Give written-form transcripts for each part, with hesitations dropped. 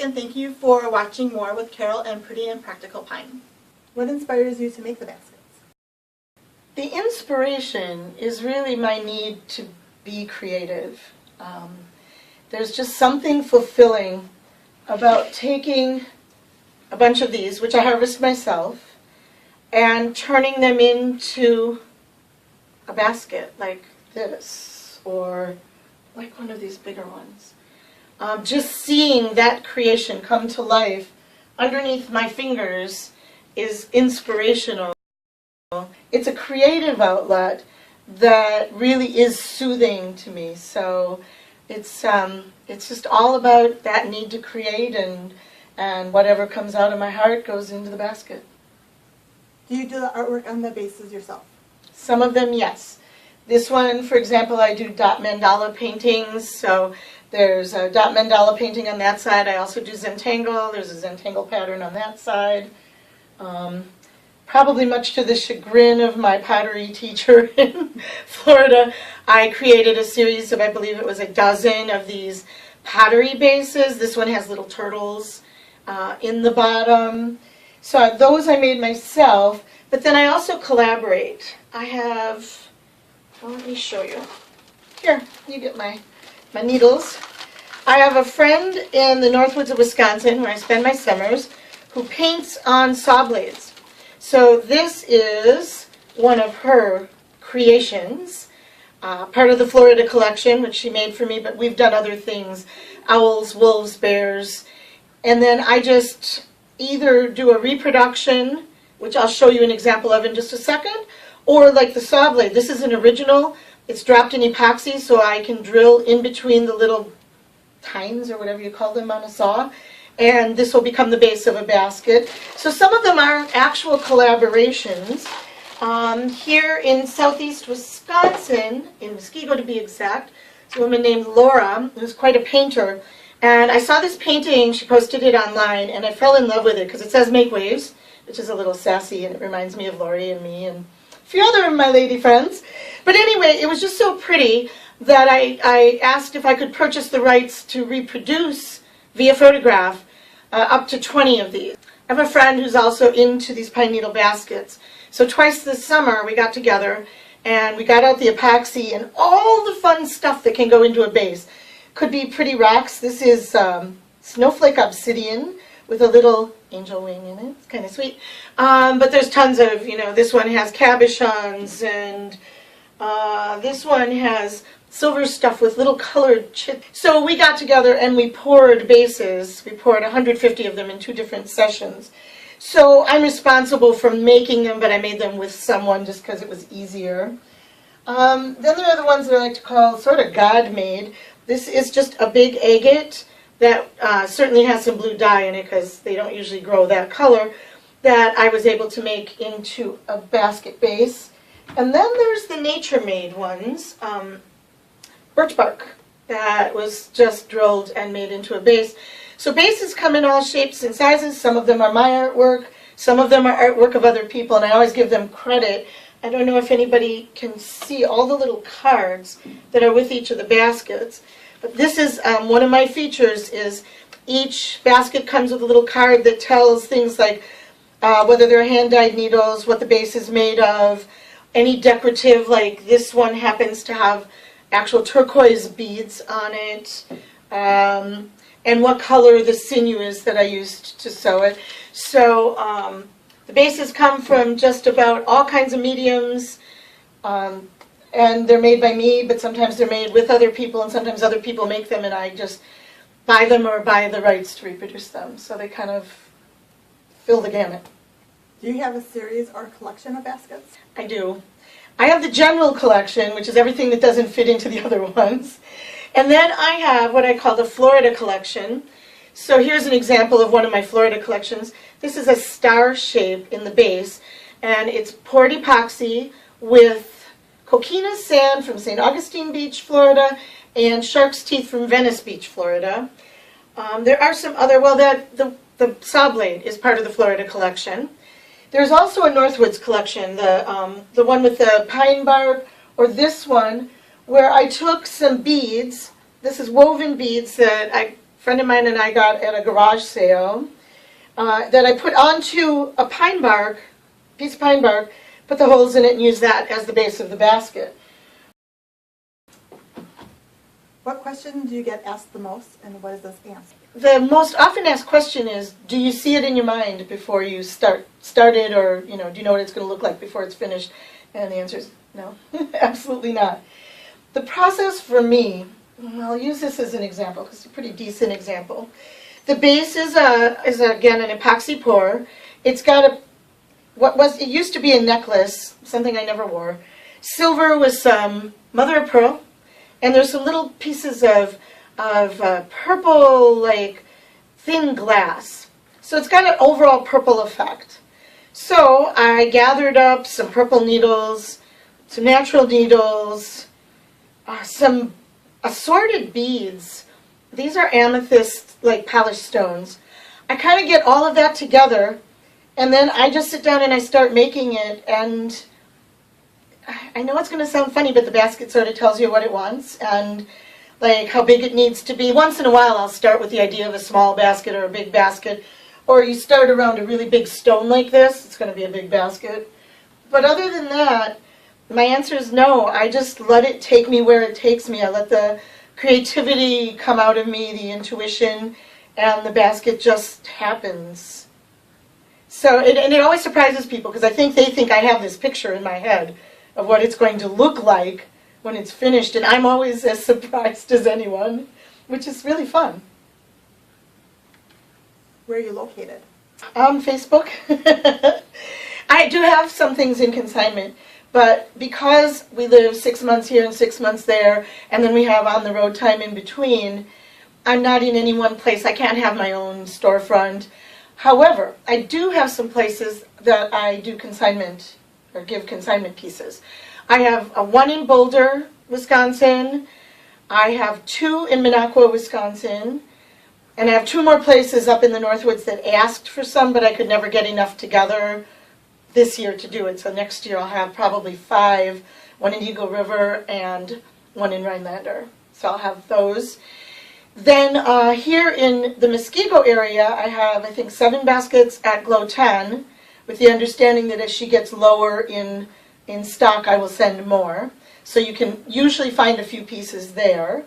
and thank you for watching more with Carol and Pretty and Practical Pine. What inspires you to make the baskets? The inspiration is really my need to be creative. There's just something fulfilling about taking a bunch of these, which I harvest myself, and turning them into a basket like this, or like one of these bigger ones. Just seeing that creation come to life underneath my fingers is inspirational. It's a creative outlet that really is soothing to me. So it's just all about that need to create, and whatever comes out of my heart goes into the basket. Do you do the artwork on the bases yourself? Some of them, yes. This one, for example, I do dot mandala paintings, so there's a dot mandala painting on that side. I also do Zentangle. There's a Zentangle pattern on that side. Probably much to the chagrin of my pottery teacher in Florida, I created a series of, I believe it was a dozen of these pottery bases. This one has little turtles in the bottom. So those I made myself, but then I also collaborate. I have, well, let me show you. Here, you get my needles. I have a friend in the Northwoods of Wisconsin, where I spend my summers, who paints on saw blades. So this is one of her creations, part of the Florida collection, which she made for me, but we've done other things, owls, wolves, bears, and then I just either do a reproduction, which I'll show you an example of in just a second, or like the saw blade. This is an original. It's dropped in epoxy, so I can drill in between the little tines, or whatever you call them on a saw, and this will become the base of a basket. So some of them are actual collaborations. Here in southeast Wisconsin, in Muskego to be exact, there's a woman named Laura, who's quite a painter, and I saw this painting, she posted it online, and I fell in love with it because it says Make Waves, which is a little sassy, and it reminds me of Lori and me and a few other of my lady friends. But anyway, it was just so pretty that I asked if I could purchase the rights to reproduce via photograph up to 20 of these. I have a friend who's also into these pine needle baskets. So twice this summer we got together and we got out the epoxy and all the fun stuff that can go into a base. Could be pretty rocks. This is snowflake obsidian with a little angel wing in it. It's kind of sweet. But there's tons of, this one has cabochons, and this one has silver stuff with little colored chips. So we got together and we poured bases. We poured 150 of them in 2 different sessions. So I'm responsible for making them, but I made them with someone just because it was easier. Then there are the ones that I like to call sort of God-made. This is just a big agate that certainly has some blue dye in it because they don't usually grow that color, that I was able to make into a basket base. And then there's the nature-made ones. Birch bark that was just drilled and made into a base. So bases come in all shapes and sizes. Some of them are my artwork, some of them are artwork of other people, and I always give them credit. I don't know if anybody can see all the little cards that are with each of the baskets, but this is one of my features. Is each basket comes with a little card that tells things like whether they're hand-dyed needles, what the base is made of, any decorative, like this one happens to have actual turquoise beads on it, and what color the sinew is that I used to sew it. So the bases come from just about all kinds of mediums, and they're made by me, but sometimes they're made with other people, and sometimes other people make them, and I just buy them or buy the rights to reproduce them. So they kind of fill the gamut. Do you have a series or collection of baskets? I do. I have the general collection, which is everything that doesn't fit into the other ones. And then I have what I call the Florida collection. So here's an example of one of my Florida collections. This is a star shape in the base, and it's poured epoxy with coquina sand from St. Augustine Beach, Florida, and shark's teeth from Venice Beach, Florida. There are some other, well, the saw blade is part of the Florida collection. There's also a Northwoods collection, the one with the pine bark, or this one, where I took some beads. This is woven beads that I friend of mine and I got at a garage sale that I put onto a pine bark, piece of pine bark, put the holes in it and use that as the base of the basket. What question do you get asked the most, and what is this answer? The most often asked question is, do you see it in your mind before you start it, or do you know what it's going to look like before it's finished? And the answer is no, absolutely not. The process for me, I'll use this as an example because it's a pretty decent example. The base is again an epoxy pour. It's got it used to be a necklace, something I never wore, silver with some mother of pearl. And there's some little pieces of purple, like, thin glass. So it's got an overall purple effect. So I gathered up some purple needles, some natural needles, some assorted beads. These are amethyst, like, polished stones. I kind of get all of that together, and then I just sit down and I start making it, and I know it's going to sound funny, but the basket sort of tells you what it wants and like how big it needs to be. Once in a while I'll start with the idea of a small basket or a big basket, or you start around a really big stone like this, it's going to be a big basket. But other than that, my answer is no. I just let it take me where it takes me. I let the creativity come out of me, the intuition, and the basket just happens. So, and it always surprises people because I think they think I have this picture in my head of what it's going to look like when it's finished, and I'm always as surprised as anyone, which is really fun. Where are you located? On Facebook. I do have some things in consignment, but because we live 6 months here and 6 months there, and then we have on the road time in between, I'm not in any one place. I can't have my own storefront. However, I do have some places that I do consignment or give consignment pieces. I have one in Boulder, Wisconsin. I have 2 in Minocqua, Wisconsin. And I have 2 more places up in the Northwoods that asked for some, but I could never get enough together this year to do it. So next year I'll have probably 5, 1 in Eagle River and 1 in Rhinelander. So I'll have those. Then here in the Muskego area, I have, I think, 7 baskets at Glow 10, with the understanding that as she gets lower in stock, I will send more. So you can usually find a few pieces there.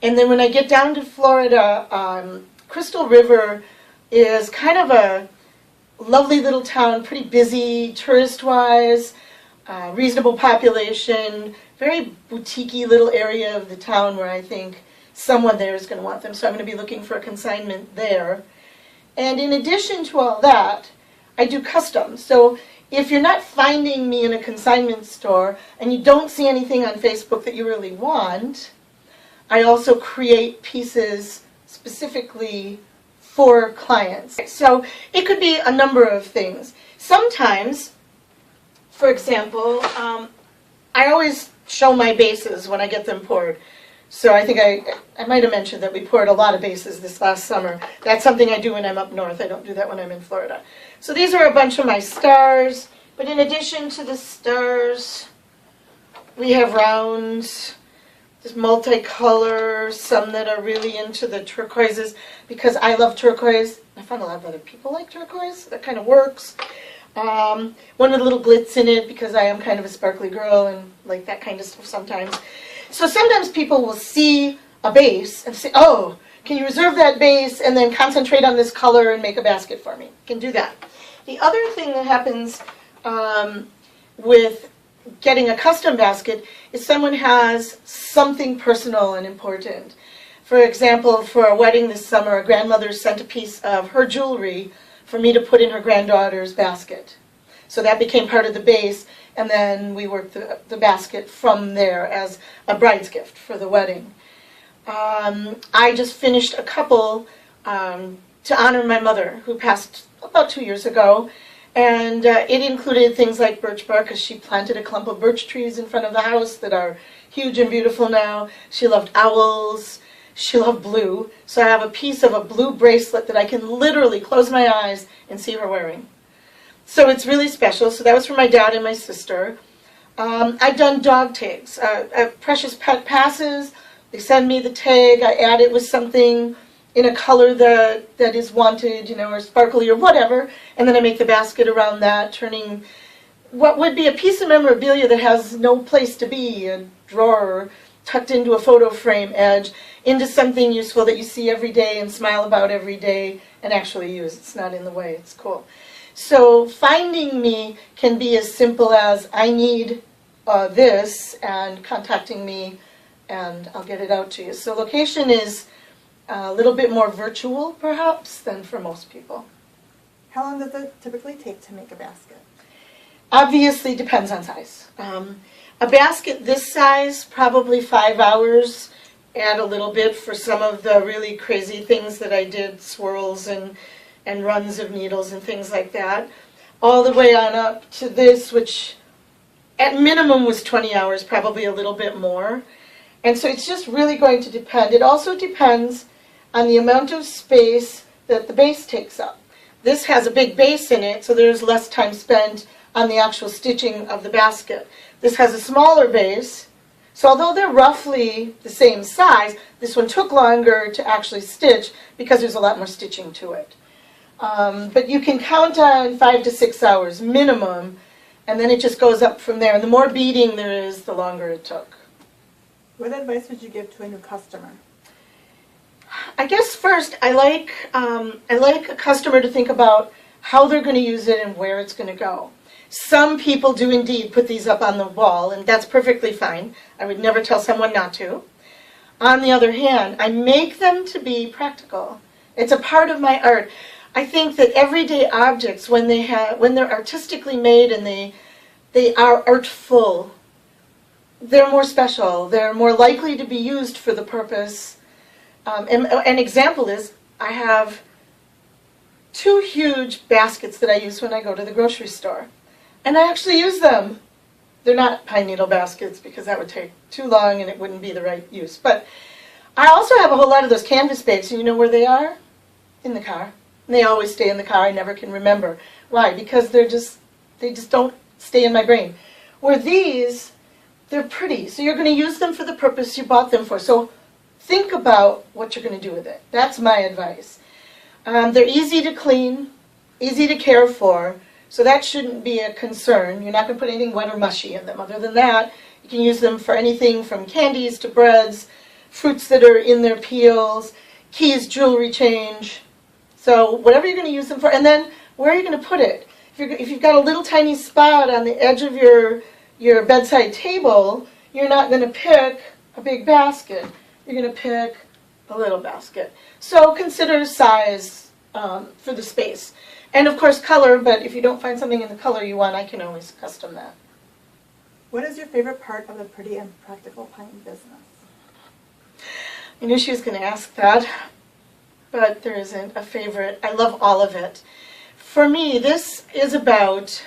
And then when I get down to Florida, Crystal River is kind of a lovely little town, pretty busy tourist-wise, reasonable population, very boutique-y little area of the town where I think someone there is going to want them. So I'm going to be looking for a consignment there. And in addition to all that, I do custom. So if you're not finding me in a consignment store and you don't see anything on Facebook that you really want, I also create pieces specifically for clients. So it could be a number of things. Sometimes, for example, I always show my bases when I get them poured. So I think I might have mentioned that we poured a lot of bases this last summer. That's something I do when I'm up north. I don't do that when I'm in Florida. So these are a bunch of my stars. But in addition to the stars, we have rounds. There's multicolor, some that are really into the turquoises because I love turquoise. I find a lot of other people like turquoise. That kind of works. One with a little glitz in it because I am kind of a sparkly girl and like that kind of stuff sometimes. So sometimes people will see a base and say, oh, can you reserve that base and then concentrate on this color and make a basket for me? You can do that. The other thing that happens with getting a custom basket is someone has something personal and important. For example, for a wedding this summer, a grandmother sent a piece of her jewelry for me to put in her granddaughter's basket. So that became part of the base, and then we worked the basket from there as a bride's gift for the wedding. I just finished a couple to honor my mother, who passed about 2 years ago, and it included things like birch bark, because she planted a clump of birch trees in front of the house that are huge and beautiful now. She loved owls. She loved blue. So I have a piece of a blue bracelet that I can literally close my eyes and see her wearing. So it's really special. So that was for my dad and my sister. I've done dog tags, Precious Pet passes. They send me the tag. I add it with something in a color that is wanted, or sparkly or whatever, and then I make the basket around that, turning what would be a piece of memorabilia that has no place to be, a drawer tucked into a photo frame edge, into something useful that you see every day and smile about every day and actually use. It's not in the way. It's cool. So finding me can be as simple as I need this, and contacting me, and I'll get it out to you. So location is a little bit more virtual, perhaps, than for most people. How long does it typically take to make a basket? Obviously depends on size. A basket this size, probably 5 hours. Add a little bit for some of the really crazy things that I did, swirls and runs of needles and things like that. All the way on up to this, which at minimum was 20 hours, probably a little bit more. And so it's just really going to depend. It also depends on the amount of space that the base takes up. This has a big base in it, so there's less time spent on the actual stitching of the basket. This has a smaller base, so although they're roughly the same size, this one took longer to actually stitch because there's a lot more stitching to it. But you can count on 5 to 6 hours minimum, and then it just goes up from there. And the more beading there is, the longer it took. What advice would you give to a new customer? I guess first, I like a customer to think about how they're going to use it and where it's going to go. Some people do indeed put these up on the wall, and that's perfectly fine. I would never tell someone not to. On the other hand, I make them to be practical. It's a part of my art. I think that everyday objects, when they're artistically made and they are artful, they're more special. They're more likely to be used for the purpose. An example is I have 2 huge baskets that I use when I go to the grocery store. And I actually use them. They're not pine needle baskets because that would take too long and it wouldn't be the right use. But I also have a whole lot of those canvas bags, and you know where they are? In the car. And they always stay in the car. I never can remember. Why? Because they just don't stay in my brain. Where these, they're pretty. So you're going to use them for the purpose you bought them for. So think about what you're going to do with it. That's my advice. They're easy to clean, easy to care for, so that shouldn't be a concern. You're not going to put anything wet or mushy in them. Other than that, you can use them for anything from candies to breads, fruits that are in their peels, keys, jewelry change. So whatever you're going to use them for. And then where are you going to put it? If you've got a little tiny spot on the edge of your bedside table, you're not going to pick a big basket. You're going to pick a little basket. So consider size for the space. And of course color, but if you don't find something in the color you want, I can always custom that. What is your favorite part of the Pretty and Practical Pine business? I knew she was going to ask that, but there isn't a favorite. I love all of it. For me, this is about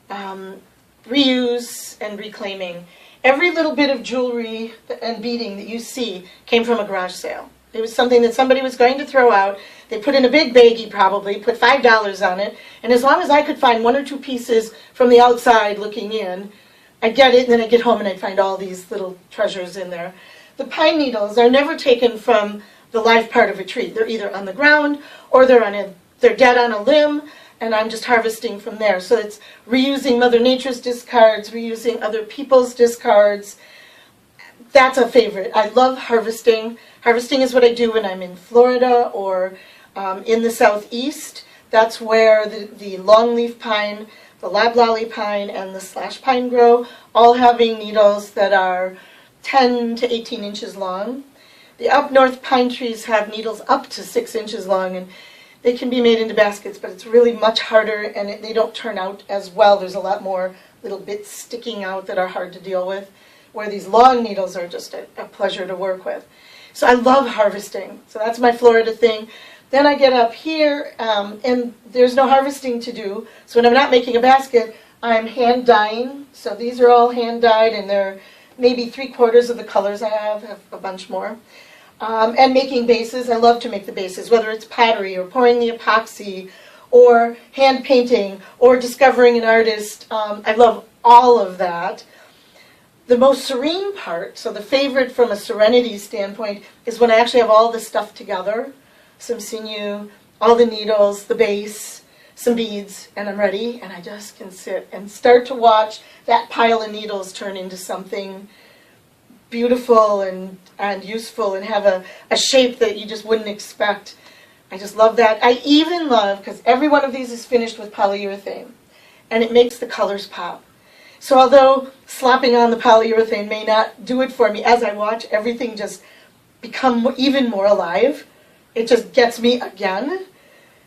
reuse and reclaiming. Every little bit of jewelry and beading that you see came from a garage sale. It was something that somebody was going to throw out. They put in a big baggie probably, put $5 on it, and as long as I could find 1 or 2 pieces from the outside looking in, I'd get it, and then I'd get home and I'd find all these little treasures in there. The pine needles are never taken from the live part of a tree. They're either on the ground or they're dead on a limb, and I'm just harvesting from there. So it's reusing Mother Nature's discards, reusing other people's discards. That's a favorite. I love harvesting. Harvesting is what I do when I'm in Florida or in the southeast. That's where the longleaf pine, the loblolly pine, and the slash pine grow, all having needles that are 10 to 18 inches long. The up north pine trees have needles up to 6 inches long, and they can be made into baskets, but it's really much harder, and they don't turn out as well. There's a lot more little bits sticking out that are hard to deal with, where these long needles are just a pleasure to work with. So I love harvesting. So that's my Florida thing. Then I get up here, and there's no harvesting to do. So when I'm not making a basket, I'm hand dyeing. So these are all hand dyed, and they're maybe 3/4 of the colors I have a bunch more. And making bases. I love to make the bases, whether it's pottery or pouring the epoxy or hand painting or discovering an artist. I love all of that. The most serene part, so the favorite from a serenity standpoint, is when I actually have all the stuff together, some sinew, all the needles, the base, some beads, and I'm ready, and I just can sit and start to watch that pile of needles turn into something beautiful and useful and have a shape that you just wouldn't expect. I just love that. I even love, because every one of these is finished with polyurethane, and it makes the colors pop. So although slapping on the polyurethane may not do it for me, as I watch everything just become even more alive, it just gets me again.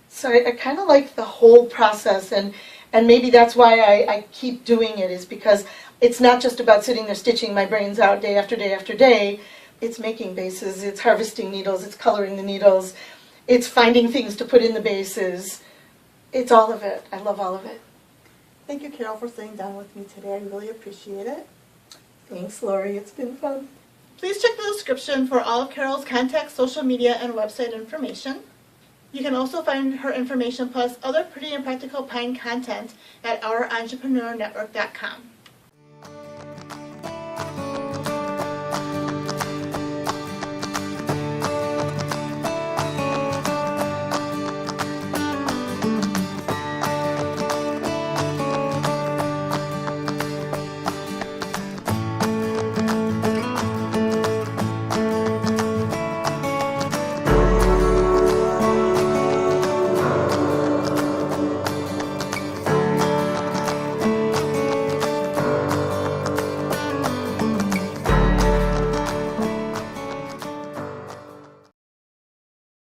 So I kind of like the whole process, and maybe that's why I keep doing it, is because it's not just about sitting there stitching my brains out day after day after day. It's making bases, it's harvesting needles, it's coloring the needles, it's finding things to put in the bases. It's all of it. I love all of it. Thank you, Carol, for sitting down with me today. I really appreciate it. Thanks, Lori. It's been fun. Please check the description for all of Carol's contact, social media, and website information. You can also find her information plus other Pretty and Practical Pine content at ourentrepreneur.network.com.